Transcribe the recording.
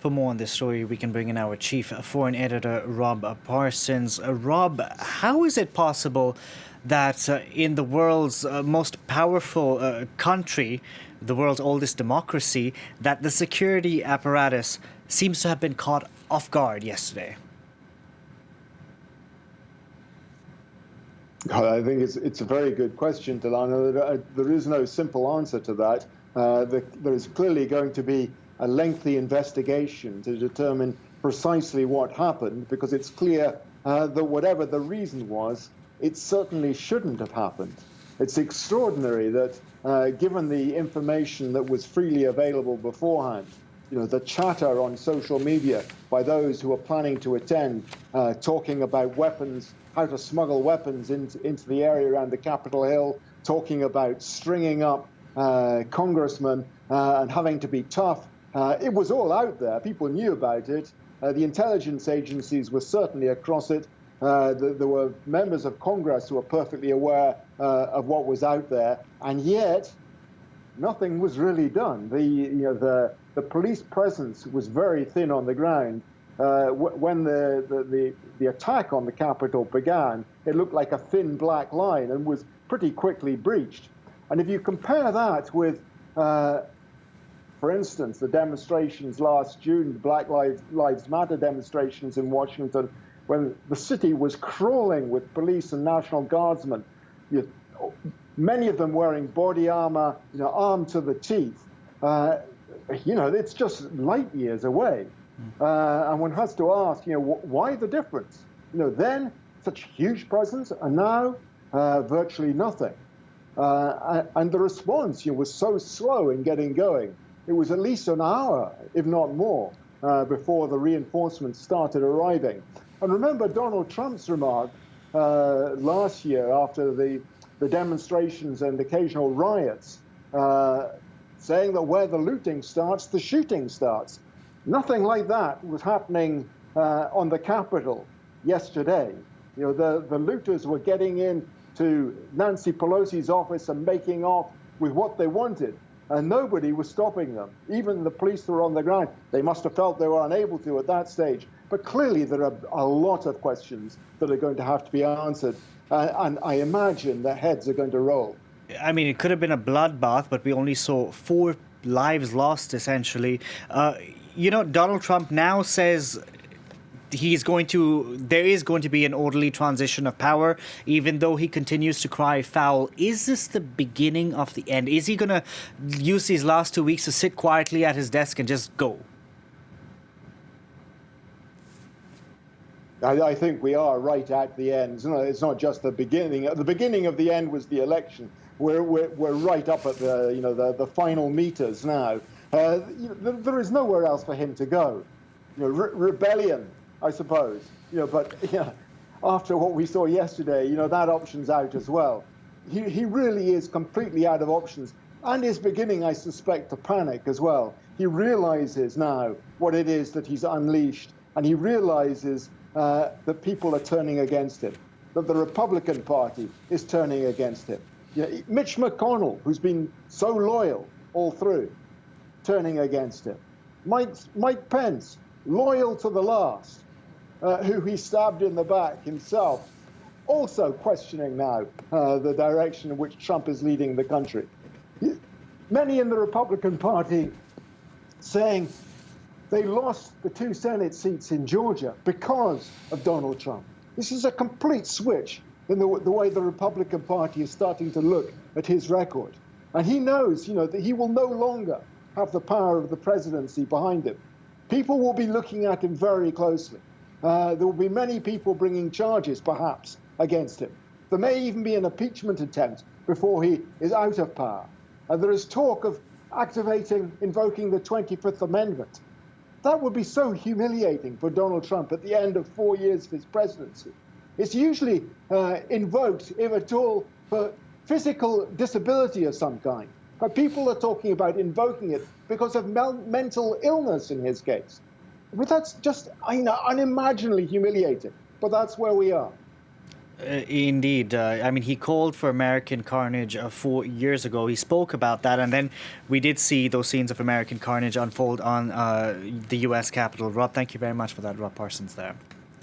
For more on this story, we can bring in our chief foreign editor, Rob Parsons. Rob, how is it possible that in the world's most powerful country, the world's oldest democracy, that the security apparatus seems to have been caught off guard yesterday? I think it's a very good question, Delano. There is no simple answer to that. There is clearly going to be a lengthy investigation to determine precisely what happened, because it's clear that whatever the reason was, it certainly shouldn't have happened. It's extraordinary that, given the information that was freely available beforehand, the chatter on social media by those who are planning to attend, talking about weapons, how to smuggle weapons into the area around the Capitol Hill, talking about stringing up congressmen and having to be tough. It was all out there. People knew about it. The intelligence agencies were certainly across it. There were members of Congress who were perfectly aware of what was out there, and yet nothing was really done. The police presence was very thin on the ground. When the attack on the Capitol began, it looked like a thin black line and was pretty quickly breached. And if you compare that with, for instance, the demonstrations last June, the Black Lives Matter demonstrations in Washington, when the city was crawling with police and National Guardsmen, many of them wearing body armor, armed to the teeth. It's just light years away. And one has to ask, why the difference? Then such huge presence, and now virtually nothing. And the response was so slow in getting going. It was at least an hour, if not more, before the reinforcements started arriving. And remember Donald Trump's remark last year after the demonstrations and occasional riots, saying that where the looting starts, the shooting starts. Nothing like that was happening on the Capitol yesterday. The looters were getting into Nancy Pelosi's office and making off with what they wanted, and nobody was stopping them. Even the police were on the ground. They must have felt they were unable to at that stage. But clearly there are a lot of questions that are going to have to be answered, and I imagine the heads are going to roll. I mean, it could have been a bloodbath, but we only saw 4 lives lost, essentially. Donald Trump now says there is going to be an orderly transition of power, even though he continues to cry foul. Is this the beginning of the end? Is he going to use these last 2 weeks to sit quietly at his desk and just go? I think we are right at the end. It's not just the beginning. The beginning of the end was the election. We're right up at the final meters now. There is nowhere else for him to go. Rebellion, I suppose. But after what we saw yesterday, that option's out as well. He really is completely out of options, and is beginning, I suspect, to panic as well. He realizes now what it is that he's unleashed, and he realizes that people are turning against him, that the Republican Party is turning against him. Mitch McConnell, who's been so loyal all through, turning against him. Mike Pence, loyal to the last, who he stabbed in the back himself, also questioning now the direction in which Trump is leading the country. Many in the Republican Party saying they lost the 2 Senate seats in Georgia because of Donald Trump. This is a complete switch in the way the Republican Party is starting to look at his record. And he knows, that he will no longer have the power of the presidency behind him. People will be looking at him very closely. There will be many people bringing charges, perhaps, against him. There may even be an impeachment attempt before he is out of power. There is talk of invoking the 25th Amendment. That would be so humiliating for Donald Trump at the end of 4 years of his presidency. It's usually invoked, if at all, for physical disability of some kind. But people are talking about invoking it because of mental illness in his case. But that's just unimaginably humiliating. But that's where we are. Indeed. I mean, he called for American carnage 4 years ago. He spoke about that, and then we did see those scenes of American carnage unfold on the U.S. Capitol. Rob, thank you very much for that. Rob Parsons there.